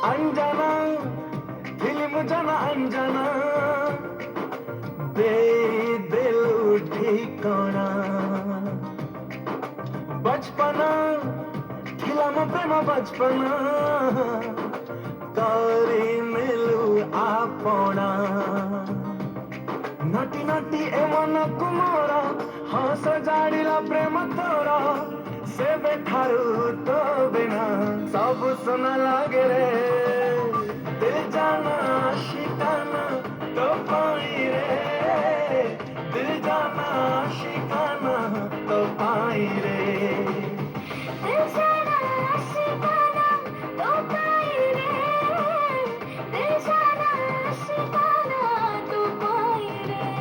अनजाना फिल्म जाना अनजाना दे दिल ठिकाना बचपना खिलामा प्रेम बचपना करी मिलू आपना नटी नटी ए मन कुमारा हस जाड़िला प्रेम तोरा से बेठारू तो बिना सब सुना लागे रे दिल जाना शिकाना तो पाई रे दिल जाना शिकाना तो पाई रे दिल जाना शिकाना तो पाई रे दिल जाना शिकाना तो पाई रे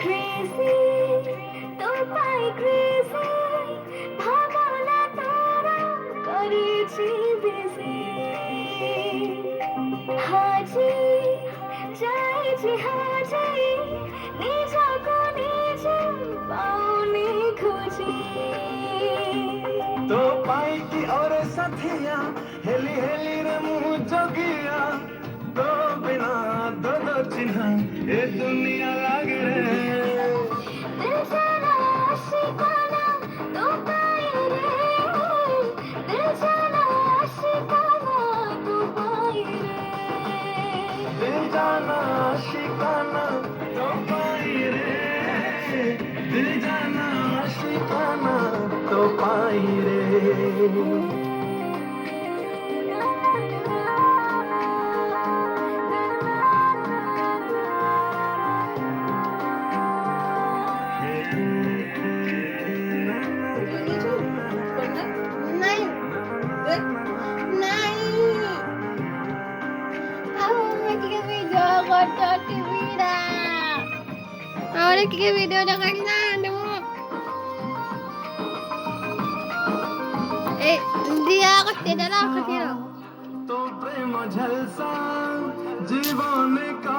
crazy तो पाई crazy भावना तारा करेছি busy हाजी চাইছি হাজি নিজকে নিজে পাওনি খুঁজি तो पाई की और साथिया हेली हेली रे मुँह जोगिया तो बिना दो दो चिन्ह ये दुनिया लागे रे दिल जाना शिकाना तो पाई रे दिल जाना शिकाना तो पाई रे दिल जाना शिकाना तो पाई रे दिल जाना शिकाना तो पाई रे नहीं नहीं ahora que video corto tu vida ahora que video jangan nado dia aku tidak lah aku tidak तो प्रेम झलसा जीवन का